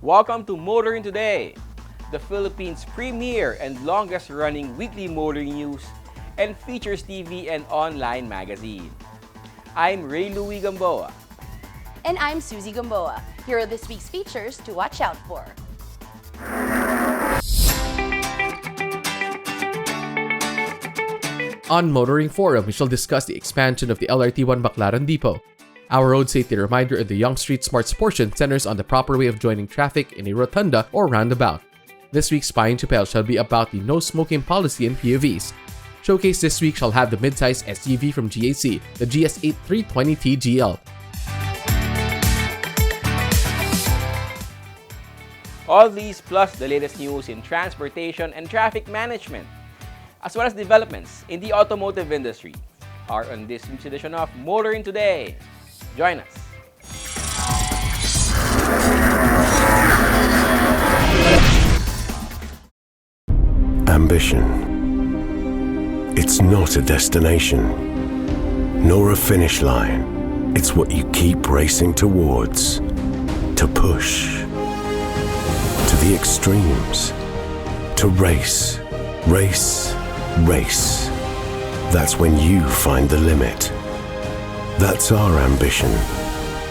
Welcome to Motoring Today, the Philippines' premier and longest-running weekly motoring news and features TV and online magazine. I'm Ray Louie Gamboa. And I'm Susie Gamboa. Here are this week's features to watch out for. On Motoring Forum, we shall discuss the expansion of the LRT1 Baclaran Depot. Our road safety reminder in the Young Street Smarts portion centers on the proper way of joining traffic in a rotunda or roundabout. This week's Spying Chapel shall be about the no smoking policy in POVs. Showcase this week shall have the mid-size SUV from GAC, the GS8 320T GL. All these plus the latest news in transportation and traffic management, as well as developments in the automotive industry, are on this week's edition of Motoring Today. Join us. Ambition. It's not a destination, nor a finish line. It's what you keep racing towards. To push. To the extremes. To race. Race. Race. That's when you find the limit. That's our ambition,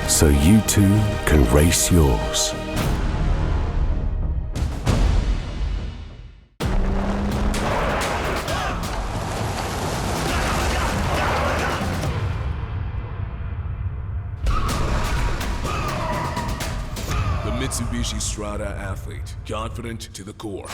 so you too can race yours. The Mitsubishi Strada Athlete, confident to the core.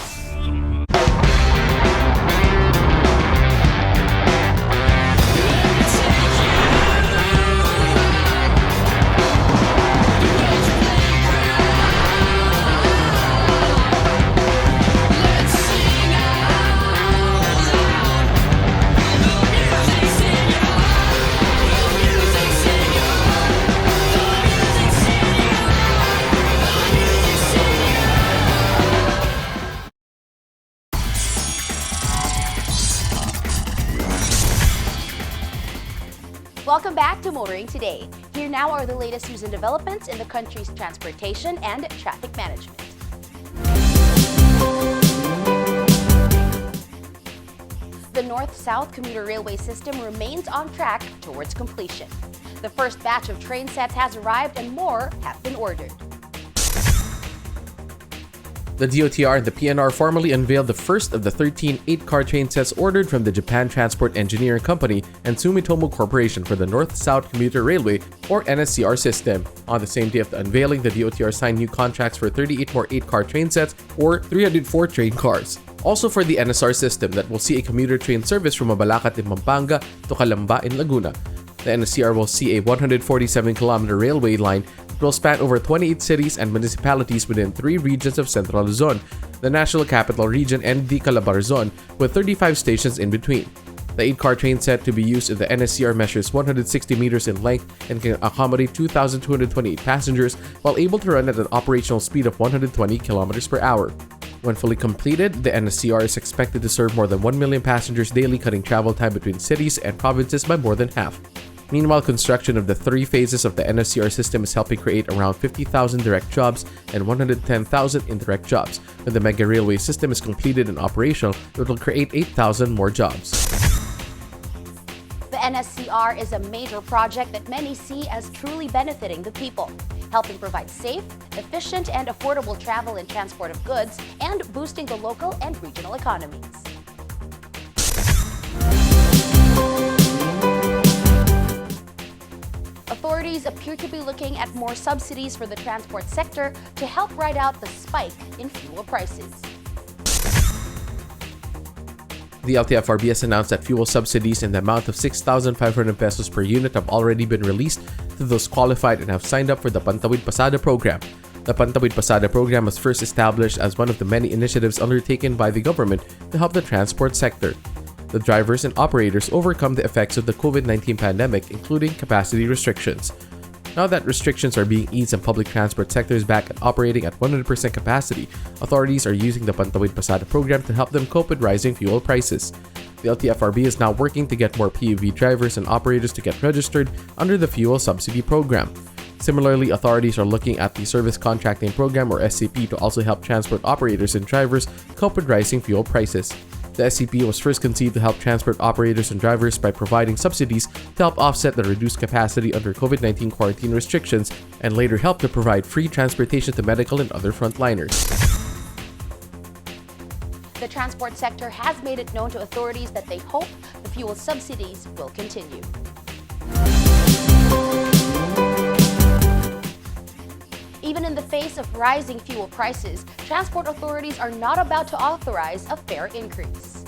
Welcome back to Motoring Today. Here now are the latest news and developments in the country's transportation and traffic management. The North-South commuter railway system remains on track towards completion. The first batch of train sets has arrived and more have been ordered. The DOTR and the PNR formally unveiled the first of the 13 8-car train sets ordered from the Japan Transport Engineering Company and Sumitomo Corporation for the North-South Commuter Railway, or NSCR system. On the same day of the unveiling, the DOTR signed new contracts for 38 more 8-car train sets, or 304 train cars. Also for the NSR system that will see a commuter train service from Mabalacat in Pampanga to Calamba in Laguna. The NSCR will see a 147-kilometer railway line that will span over 28 cities and municipalities within 3 regions of Central Luzon, the National Capital Region and the Calabarzon, with 35 stations in between. The 8-car train set to be used in the NSCR measures 160 meters in length and can accommodate 2,228 passengers while able to run at an operational speed of 120 kilometers per hour. When fully completed, the NSCR is expected to serve more than 1 million passengers daily, cutting travel time between cities and provinces by more than half. Meanwhile, construction of the 3 phases of the NSCR system is helping create around 50,000 direct jobs and 110,000 indirect jobs. When the mega railway system is completed and operational, it will create 8,000 more jobs. The NSCR is a major project that many see as truly benefiting the people, helping provide safe, efficient, and affordable travel and transport of goods, and boosting the local and regional economies. Authorities appear to be looking at more subsidies for the transport sector to help ride out the spike in fuel prices. The LTFRB has announced that fuel subsidies in the amount of 6,500 pesos per unit have already been released to those qualified and have signed up for the Pantawid Pasada program. The Pantawid Pasada program was first established as one of the many initiatives undertaken by the government to help the transport sector. The drivers and operators overcome the effects of the COVID-19 pandemic, including capacity restrictions. Now that restrictions are being eased and public transport sector is back and operating at 100% capacity, authorities are using the Pantawid Pasada program to help them cope with rising fuel prices. The LTFRB is now working to get more PUV drivers and operators to get registered under the fuel subsidy program. Similarly, authorities are looking at the Service Contracting Program or SCP to also help transport operators and drivers cope with rising fuel prices. The SCP was first conceived to help transport operators and drivers by providing subsidies to help offset the reduced capacity under COVID-19 quarantine restrictions and later help to provide free transportation to medical and other frontliners. The transport sector has made it known to authorities that they hope the fuel subsidies will continue. Even in the face of rising fuel prices, transport authorities are not about to authorize a fare increase.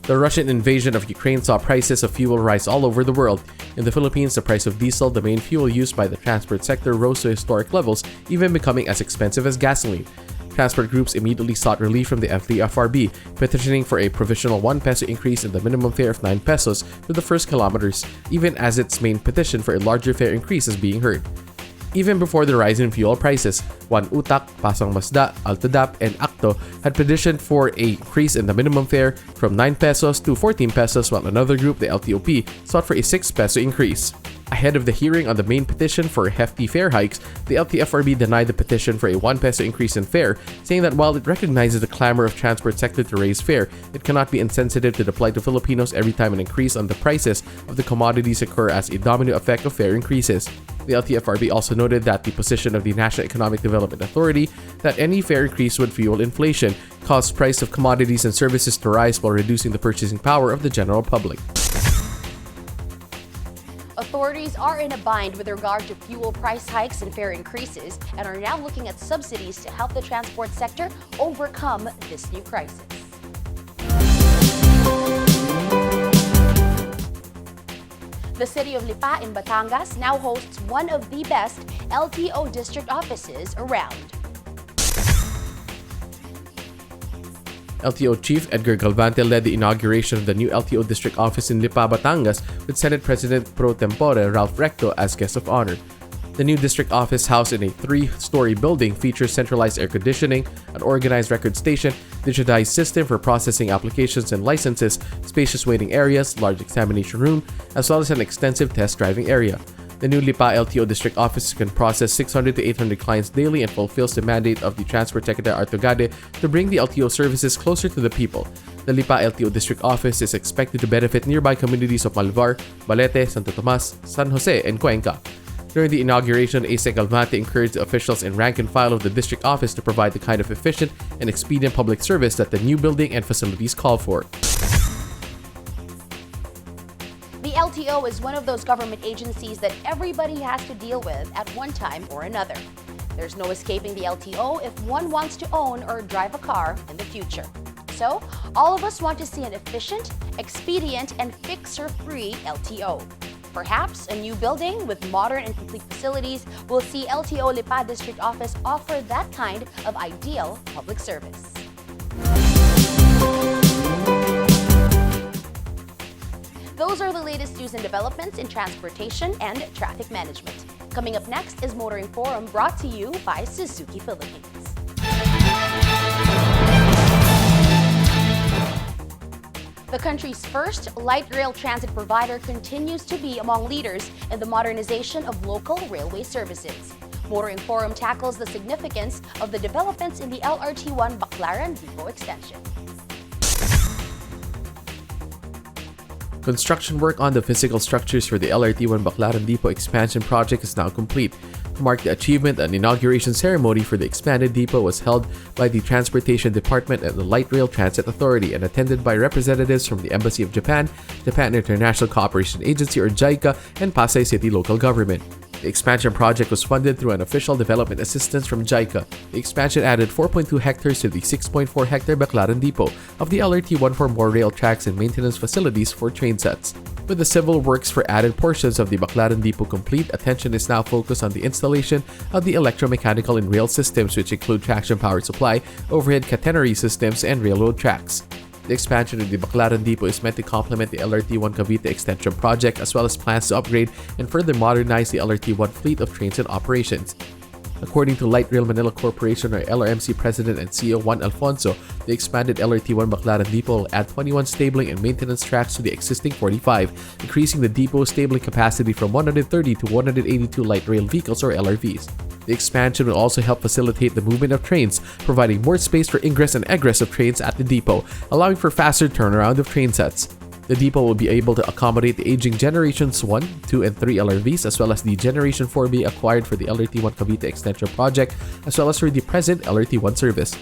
The Russian invasion of Ukraine saw prices of fuel rise all over the world. In the Philippines, the price of diesel, the main fuel used by the transport sector, rose to historic levels, even becoming as expensive as gasoline. Transport groups immediately sought relief from the LTFRB, petitioning for a provisional 1 peso increase in the minimum fare of 9 pesos for the first kilometers, even as its main petition for a larger fare increase is being heard. Even before the rise in fuel prices, Juan Utak, Pasang Masda, Altadap, and Acto had petitioned for an increase in the minimum fare from 9 pesos to 14 pesos, while another group, the LTOP, sought for a 6 peso increase. Ahead of the hearing on the main petition for hefty fare hikes, the LTFRB denied the petition for a 1 peso increase in fare, saying that while it recognizes the clamor of transport sector to raise fare, it cannot be insensitive to the plight of Filipinos every time an increase on the prices of the commodities occur as a domino effect of fare increases. The LTFRB also noted that the position of the National Economic Development Authority that any fare increase would fuel inflation, cause price of commodities and services to rise while reducing the purchasing power of the general public. Authorities are in a bind with regard to fuel price hikes and fare increases and are now looking at subsidies to help the transport sector overcome this new crisis. The city of Lipa in Batangas now hosts one of the best LTO district offices around. LTO Chief Edgar Galvante led the inauguration of the new LTO district office in Lipa, Batangas, with Senate President pro tempore Ralph Recto as guest of honor. The new district office, housed in a 3-story building, features centralized air conditioning, an organized record station, digitized system for processing applications and licenses, spacious waiting areas, large examination room, as well as an extensive test driving area. The new Lipa LTO district office can process 600 to 800 clients daily and fulfills the mandate of the Transport Secretary Artogade to bring the LTO services closer to the people. The Lipa LTO district office is expected to benefit nearby communities of Malvar, Balete, Santo Tomas, San Jose, and Cuenca. During the inauguration, ASEC Galvante encouraged the officials and rank and file of the district office to provide the kind of efficient and expedient public service that the new building and facilities call for. The LTO is one of those government agencies that everybody has to deal with at one time or another. There's no escaping the LTO if one wants to own or drive a car in the future. So, all of us want to see an efficient, expedient, and fixer-free LTO. Perhaps a new building with modern and complete facilities will see LTO Lipa District Office offer that kind of ideal public service. Those are the latest news and developments in transportation and traffic management. Coming up next is Motoring Forum, brought to you by Suzuki Philippines. The country's first light rail transit provider continues to be among leaders in the modernization of local railway services. Motoring Forum tackles the significance of the developments in the LRT1 Baclaran Depot extension. Construction work on the physical structures for the LRT1 Baclaran Depot expansion project is now complete. To mark the achievement, an inauguration ceremony for the expanded depot was held by the Transportation Department and the Light Rail Transit Authority and attended by representatives from the Embassy of Japan, Japan International Cooperation Agency or JICA, and Pasay City local government. The expansion project was funded through an official development assistance from JICA. The expansion added 4.2 hectares to the 6.4 hectare Baclaran Depot of the LRT-1 for more rail tracks and maintenance facilities for train sets. With the civil works for added portions of the Baclaran Depot complete, attention is now focused on the installation of the electromechanical and rail systems, which include traction power supply, overhead catenary systems, and railroad tracks. The expansion of the Baclaran Depot is meant to complement the LRT-1 Cavite Extension project, as well as plans to upgrade and further modernize the LRT-1 fleet of trains in operations. According to Light Rail Manila Corporation or LRMC President and CEO Juan Alfonso, the expanded LRT-1 Baclaran Depot will add 21 stabling and maintenance tracks to the existing 45, increasing the depot's stabling capacity from 130 to 182 light rail vehicles or LRVs. The expansion will also help facilitate the movement of trains, providing more space for ingress and egress of trains at the depot, allowing for faster turnaround of train sets. The depot will be able to accommodate the aging Generations 1, 2, and 3 LRVs, as well as the Generation 4B acquired for the LRT-1 Cavite Extension project, as well as for the present LRT-1 service.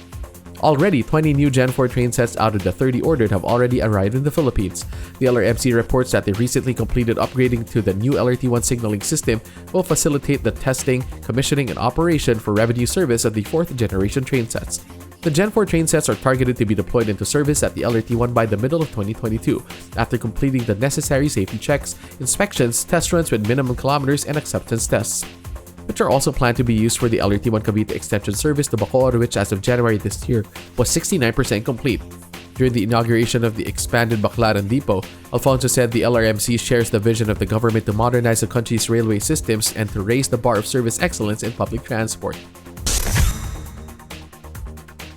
Already, 20 new Gen 4 train sets out of the 30 ordered have already arrived in the Philippines. The LRMC reports that the recently completed upgrading to the new LRT-1 signaling system will facilitate the testing, commissioning, and operation for revenue service of the 4th generation train sets. The Gen 4 train sets are targeted to be deployed into service at the LRT-1 by the middle of 2022, after completing the necessary safety checks, inspections, test runs with minimum kilometers, and acceptance tests, which are also planned to be used for the LRT-1 Cavite Extension service to Bacoor, which as of January this year was 69% complete. During the inauguration of the expanded Baclaran Depot, Alfonso said the LRMC shares the vision of the government to modernize the country's railway systems and to raise the bar of service excellence in public transport.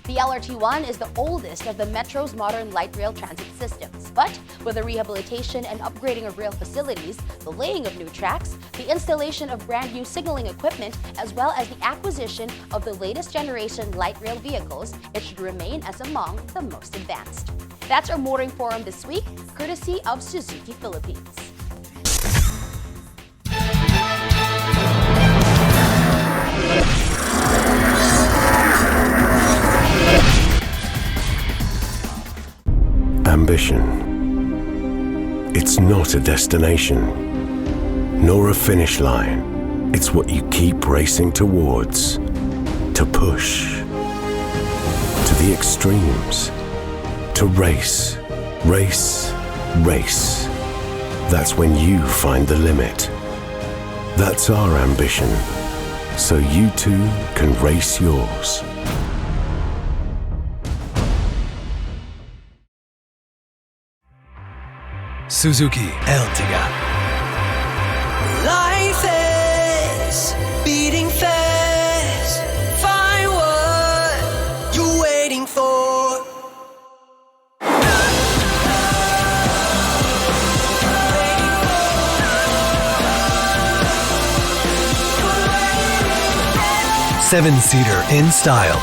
The LRT-1 is the oldest of the Metro's modern light rail transit systems. But with the rehabilitation and upgrading of rail facilities, the laying of new tracks, the installation of brand new signaling equipment, as well as the acquisition of the latest generation light rail vehicles, it should remain as among the most advanced. That's our Motoring Forum this week, courtesy of Suzuki Philippines. Ambition. It's not a destination, nor a finish line. It's what you keep racing towards. To push. To the extremes. To race. Race. Race. That's when you find the limit. That's our ambition. So you too can race yours. Suzuki Ertiga. Life is beating fast. Find what you're waiting for. Seven-seater in style.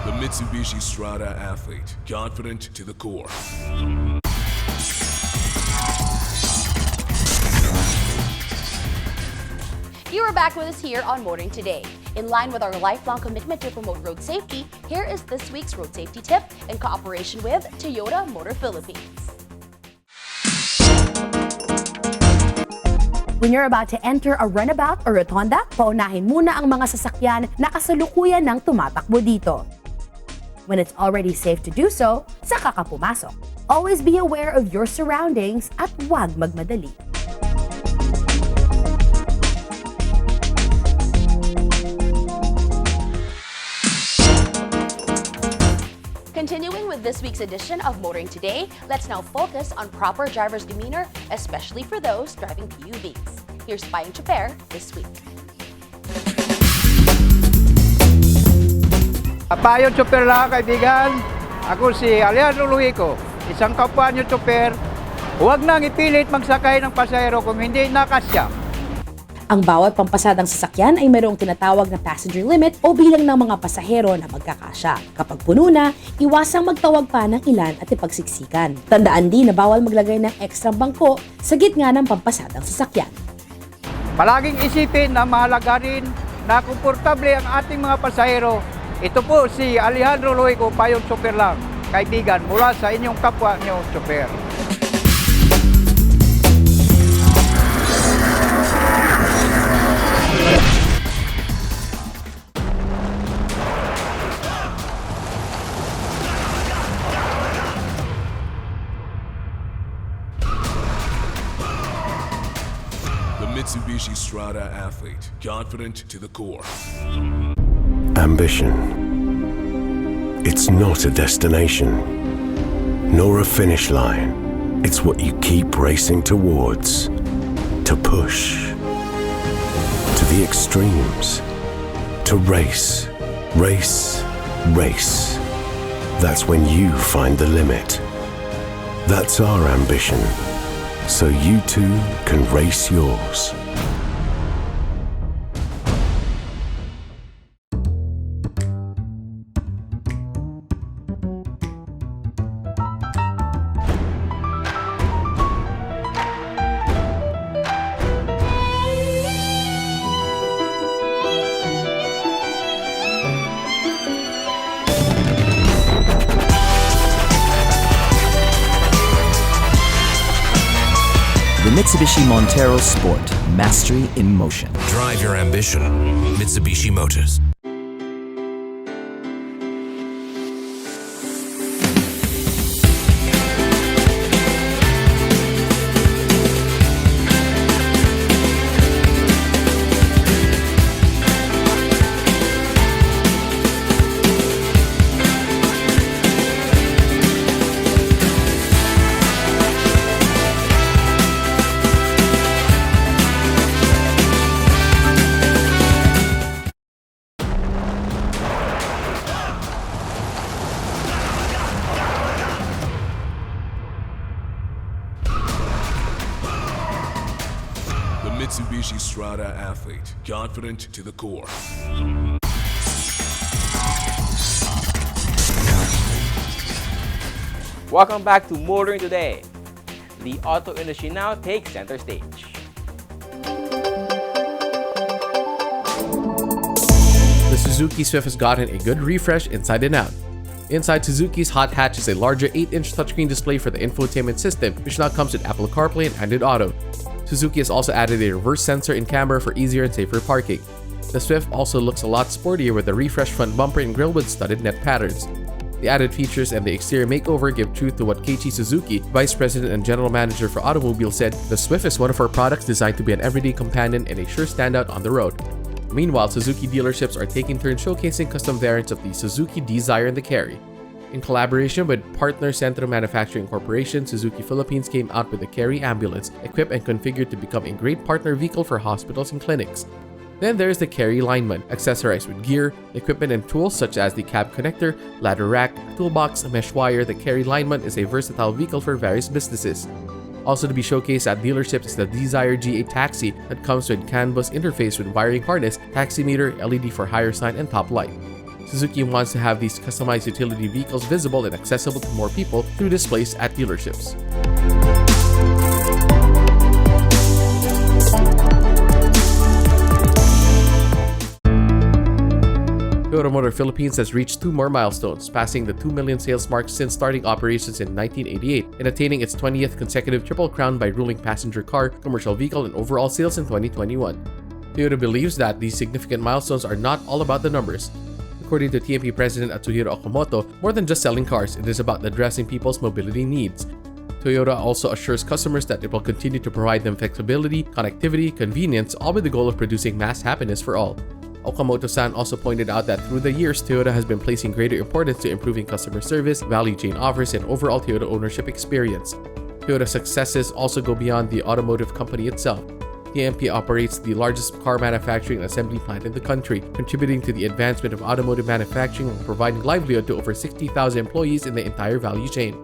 The Mitsubishi Strada Athlete, confident to the core. You are back with us here on Motoring Today. In line with our lifelong commitment to promote road safety, here is this week's road safety tip in cooperation with Toyota Motor Philippines. When you're about to enter a runabout or rotonda, paunahin muna ang mga sasakyan na kasalukuyan ng tumatakbo dito. When it's already safe to do so, saka ka pumasok. Always be aware of your surroundings at huwag magmadali. Continuing with this week's edition of Motoring Today, let's now focus on proper driver's demeanor, especially for those driving PUVs. Here's Payong Chuper this week. Payong Chuper lang, kaibigan. Ako si Alejandro Luico, isang kapwa niyo Chuper. Huwag nang ipilit magsakay ng pasahero kung hindi nakasya. Ang bawat pampasadang sasakyan ay mayroong tinatawag na passenger limit o bilang ng mga pasahero na magkakasya. Kapag puno na, iwasang magtawag pa ng ilan at ipagsiksikan. Tandaan din na bawal maglagay ng ekstra bangko sa gitna ng pampasadang sasakyan. Palaging isipin na mahalaga rin na komportable ang ating mga pasahero. Ito po si Alejandro Loico, Payong Super lang, kaibigan mula sa inyong kapwa nyo, Super. Mitsubishi Strada athlete, confident to the core. Ambition. It's not a destination, nor a finish line. It's what you keep racing towards. To push. To the extremes. To race. Race. Race. That's when you find the limit. That's our ambition. So you too can race yours. The Mitsubishi Montero Sport, mastery in motion. Drive your ambition. Mitsubishi Motors. Mitsubishi Strada athlete, confident to the core. Welcome back to Motoring Today. The auto industry now takes center stage. The Suzuki Swift has gotten a good refresh inside and out. Inside Suzuki's hot hatch is a larger 8-inch touchscreen display for the infotainment system, which now comes with Apple CarPlay and Android Auto. Suzuki has also added a reverse sensor in camera for easier and safer parking. The Swift also looks a lot sportier with a refreshed front bumper and grille with studded net patterns. The added features and the exterior makeover give truth to what Keiichi Suzuki, Vice President and General Manager for Automobiles, said, "The Swift is one of our products designed to be an everyday companion and a sure standout on the road." Meanwhile, Suzuki dealerships are taking turns showcasing custom variants of the Suzuki Dzire and the Carry. In collaboration with partner Centro Manufacturing Corporation, Suzuki Philippines came out with the Carry Ambulance, equipped and configured to become a great partner vehicle for hospitals and clinics. Then there's the Carry Lineman, accessorized with gear, equipment and tools such as the cab connector, ladder rack, toolbox, mesh wire. The Carry Lineman is a versatile vehicle for various businesses. Also to be showcased at dealerships is the Dzire G8 Taxi that comes with CAN bus interface with wiring harness, taximeter, LED for hire sign, and top light. Suzuki wants to have these customized utility vehicles visible and accessible to more people through displays at dealerships. Toyota Motor Philippines has reached 2 more milestones, passing the 2 million sales mark since starting operations in 1988 and attaining its 20th consecutive Triple Crown by ruling passenger car, commercial vehicle, and overall sales in 2021. Toyota believes that these significant milestones are not all about the numbers. According to TMP President Atsuhiro Okamoto, more than just selling cars, it is about addressing people's mobility needs. Toyota also assures customers that it will continue to provide them flexibility, connectivity, convenience, all with the goal of producing mass happiness for all. Okamoto-san also pointed out that through the years, Toyota has been placing greater importance to improving customer service, value chain offers, and overall Toyota ownership experience. Toyota's successes also go beyond the automotive company itself. TMP operates the largest car manufacturing and assembly plant in the country, contributing to the advancement of automotive manufacturing and providing livelihood to over 60,000 employees in the entire value chain.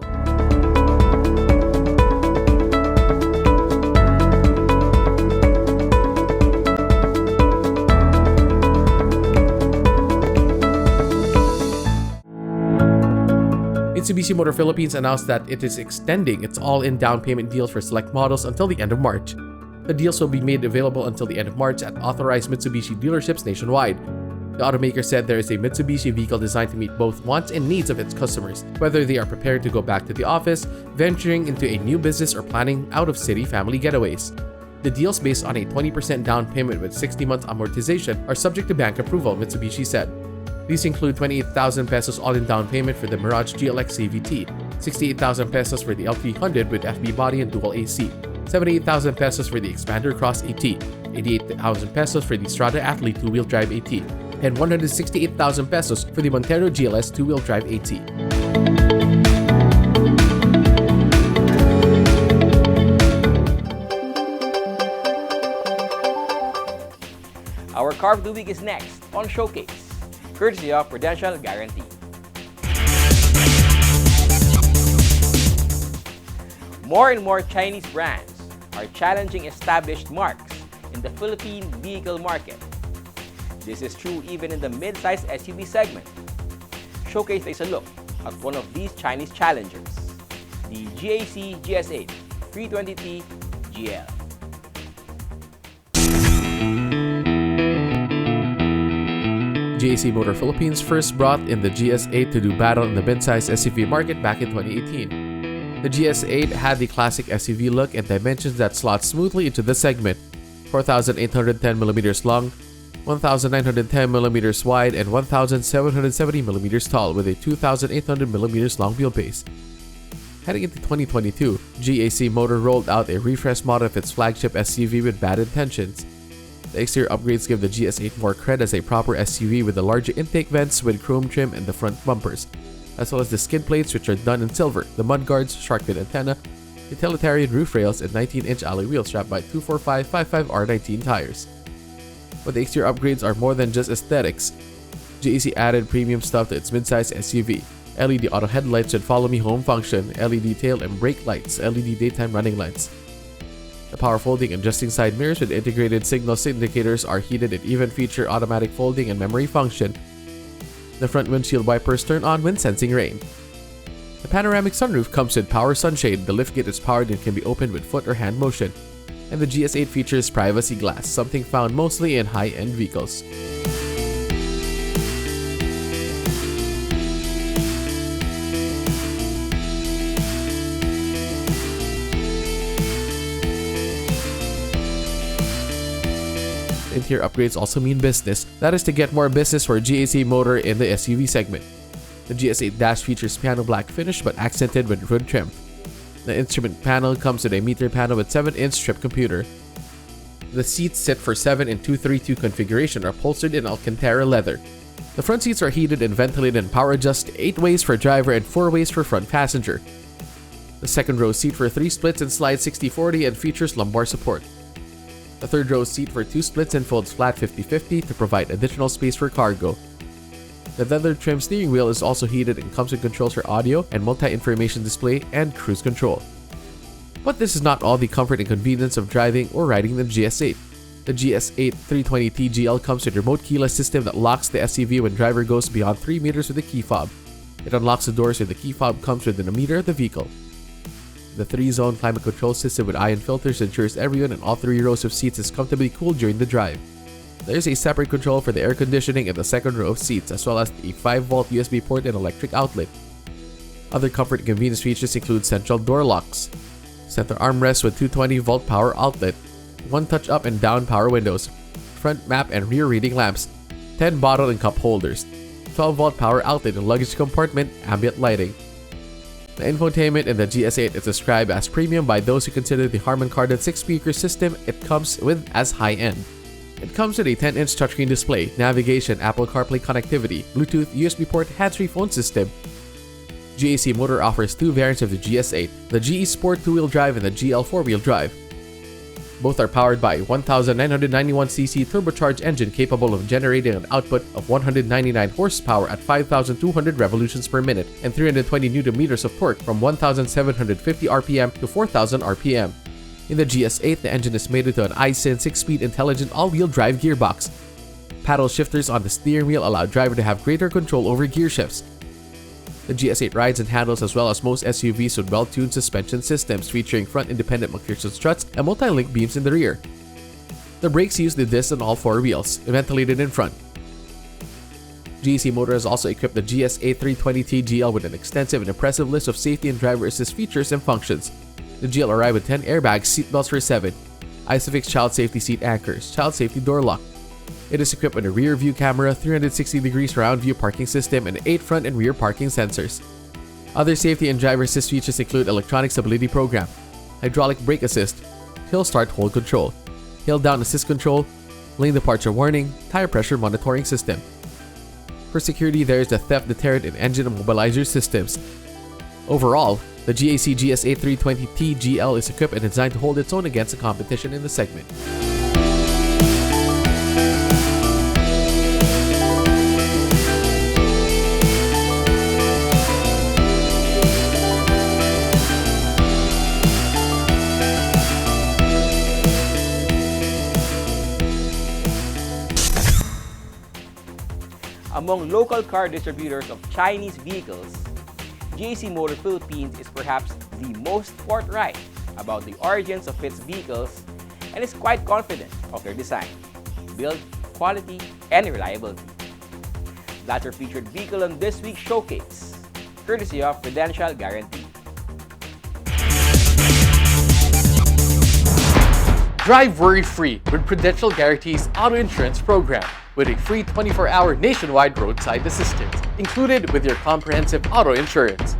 Mitsubishi Motor Philippines announced that it is extending its all-in down payment deals for select models until the end of March. The deals will be made available until the end of March at authorized Mitsubishi dealerships nationwide. The automaker said there is a Mitsubishi vehicle designed to meet both wants and needs of its customers, whether they are prepared to go back to the office, venturing into a new business, or planning out-of-city family getaways. The deals, based on a 20% down payment with 60 months amortization, are subject to bank approval, Mitsubishi said. These include 28,000 pesos all-in down payment for the Mirage GLX CVT, 68,000 pesos for the L300 with FB body and dual AC, 78,000 pesos for the Expander Cross AT, 88,000 pesos for the Strada Athlete two-wheel drive AT, and 168,000 pesos for the Montero GLS two-wheel drive AT. Our Car of the Week is next on Showcase, courtesy of Prudential Guarantee. More and more Chinese brands are challenging established marks in the Philippine vehicle market. This is true even in the mid-size SUV segment. Showcase takes a look at one of these Chinese challengers, the GAC GS8 320T GL. GAC Motor Philippines first brought in the GS8 to do battle in the mid-size SUV market back in 2018. The GS8 had the classic SUV look and dimensions that slot smoothly into the segment: 4,810mm long, 1,910mm wide, and 1,770mm tall, with a 2,800mm long wheelbase. Heading into 2022, GAC Motor rolled out a refreshed model of its flagship SUV with bad intentions. The exterior upgrades give the GS8 more cred as a proper SUV, with the larger intake vents with chrome trim and the front bumpers, as well as the skid plates, which are done in silver, the mudguards, shark fin antenna, utilitarian roof rails, and 19-inch alloy wheels strapped by 245/55 R19 tires. But the exterior upgrades are more than just aesthetics. GAC added premium stuff to its midsize SUV: LED auto headlights with follow me home function, LED tail and brake lights, LED daytime running lights. The power folding and adjusting side mirrors with integrated signal indicators are heated and even feature automatic folding and memory function. The front windshield wipers turn on when sensing rain. The panoramic sunroof comes with power sunshade, the liftgate is powered and can be opened with foot or hand motion. And the GS8 features privacy glass, something found mostly in high-end vehicles. Interior upgrades also mean business, that is to get more business for GAC Motor in the SUV segment. The GS8 dash features piano black finish but accented with wood trim. The instrument panel comes with a meter panel with 7-inch trip computer. The seats, set for 7 in 232 configuration, are upholstered in Alcantara leather. The front seats are heated and ventilated and power adjust 8 ways for driver and 4 ways for front passenger. The second row seat for 3 splits and slides 60/40 and features lumbar support. The third row seat for 2 splits and folds flat 50/50 to provide additional space for cargo. The leather trim steering wheel is also heated and comes with controls for audio and multi-information display and cruise control. But this is not all the comfort and convenience of driving or riding the GS8. The GS8 320T GL comes with a remote keyless system that locks the SUV when driver goes beyond 3 meters with the key fob. It unlocks the doors when the key fob comes within a meter of the vehicle. The 3-zone climate control system with ion filters ensures everyone in all 3 rows of seats is comfortably cooled during the drive. There is a separate control for the air conditioning in the second row of seats, as well as a 5-volt USB port and electric outlet. Other comfort and convenience features include central door locks, center armrest with 220-volt power outlet, 1 touch up and down power windows, front map and rear reading lamps, 10 bottle and cup holders, 12-volt power outlet and luggage compartment, ambient lighting. The infotainment in the GS8 is described as premium by those who consider the Harman Kardon 6-speaker system it comes with as high-end. It comes with a 10-inch touchscreen display, navigation, Apple CarPlay connectivity, Bluetooth, USB port, hands-free phone system. GAC Motor offers 2 variants of the GS8, the GE Sport 2-wheel drive and the GL 4-wheel drive. Both are powered by a 1,991cc turbocharged engine capable of generating an output of 199 horsepower at 5,200 revolutions per minute and 320 Nm of torque from 1,750 RPM to 4,000 RPM. In the GS8, the engine is mated to an iSyn 6-speed intelligent all-wheel drive gearbox. Paddle shifters on the steering wheel allow driver to have greater control over gear shifts. The GS8 rides and handles as well as most SUVs with well-tuned suspension systems featuring front independent McPherson struts and multi-link beams in the rear. The brakes use the disc on all four wheels, ventilated in front. GEC Motor has also equipped the GS8 320T GL with an extensive and impressive list of safety and driver assist features and functions. The GL arrived with 10 airbags, seatbelts for 7, ISOFIX child safety seat anchors, child safety door lock. It is equipped with a rear view camera, 360-degree surround view parking system, and 8 front and rear parking sensors. Other safety and driver assist features include electronic stability program, hydraulic brake assist, hill start hold control, hill down assist control, lane departure warning, tire pressure monitoring system. For security, there is the theft deterrent and engine immobilizer systems. Overall, the GAC GS8 320T GL is equipped and designed to hold its own against the competition in the segment. Among local car distributors of Chinese vehicles, GAC Motor Philippines is perhaps the most forthright about the origins of its vehicles and is quite confident of their design, build, quality, and reliability. That's our featured vehicle on this week's showcase, courtesy of Prudential Guarantee. Drive worry-free with Prudential Guarantee's auto insurance program with a free 24-hour nationwide roadside assistance included with your comprehensive auto insurance.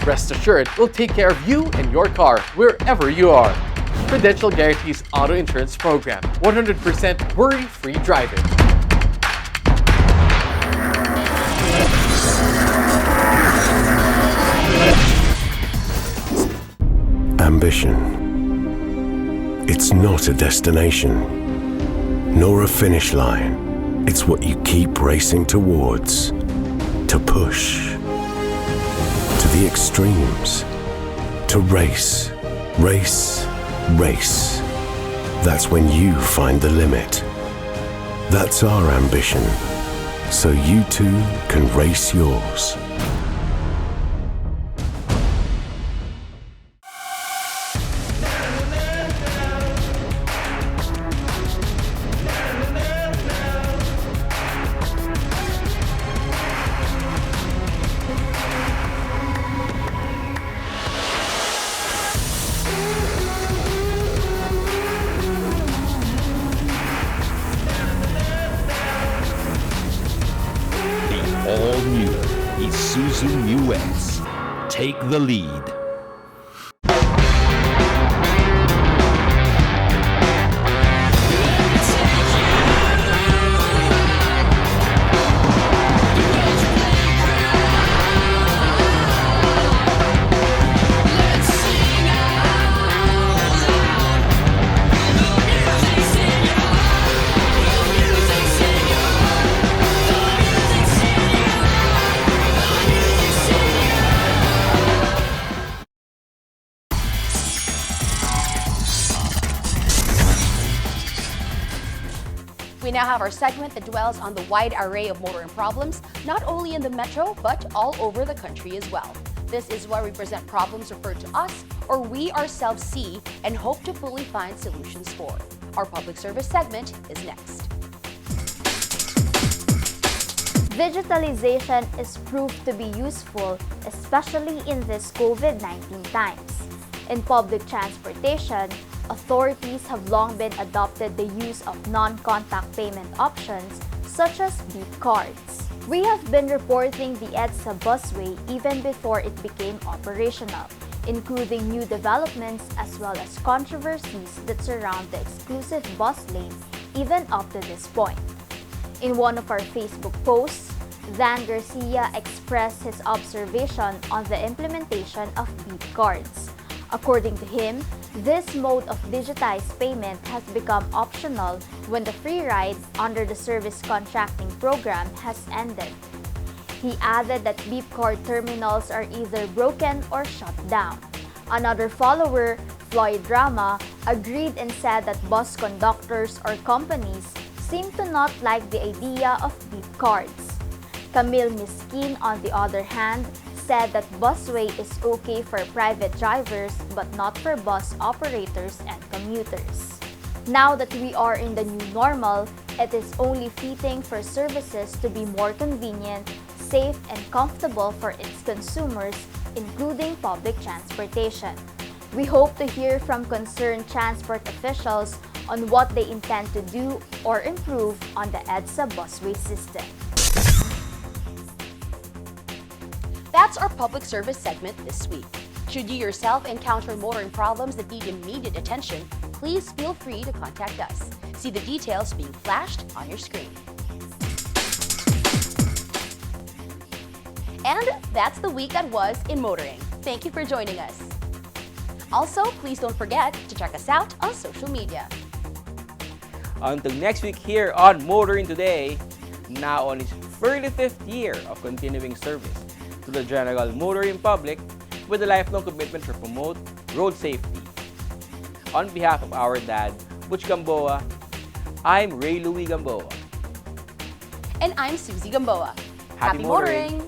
Rest assured, we'll take care of you and your car wherever you are. Prudential Guarantee's auto insurance program, 100% worry-free driving. Ambition. It's not a destination, nor a finish line. It's what you keep racing towards, to push, to the extremes, to race, race, race. That's when you find the limit. That's our ambition, so you too can race yours. All-new Isuzu UX. Take the lead. We now have our segment that dwells on the wide array of motoring problems, not only in the metro, but all over the country as well. This is where we present problems referred to us or we ourselves see and hope to fully find solutions for. Our public service segment is next. Digitalization is proved to be useful, especially in these COVID-19 times. In public transportation, authorities have long been adopted the use of non-contact payment options such as beep cards. We have been reporting the EDSA busway even before it became operational, including new developments as well as controversies that surround the exclusive bus lane even up to this point. In one of our Facebook posts, Dan Garcia expressed his observation on the implementation of beep cards. According to him, this mode of digitized payment has become optional when the free ride under the service contracting program has ended. He added that beep card terminals are either broken or shut down. Another follower, Floyd Rama, agreed and said that bus conductors or companies seem to not like the idea of beep cards. Camille Miskin, on the other hand, said that busway is okay for private drivers but not for bus operators and commuters. Now that we are in the new normal, it is only fitting for services to be more convenient, safe, and comfortable for its consumers, including public transportation. We hope to hear from concerned transport officials on what they intend to do or improve on the EDSA busway system. That's our public service segment this week. Should you yourself encounter motoring problems that need immediate attention, please feel free to contact us. See the details being flashed on your screen. And that's the week that was in motoring. Thank you for joining us. Also, please don't forget to check us out on social media. Until next week here on Motoring Today, now on its 35th year of continuing service to the general motoring public with a lifelong commitment to promote road safety. On behalf of our dad, Butch Gamboa, I'm Ray Louie Gamboa. And I'm Susie Gamboa. Happy motoring!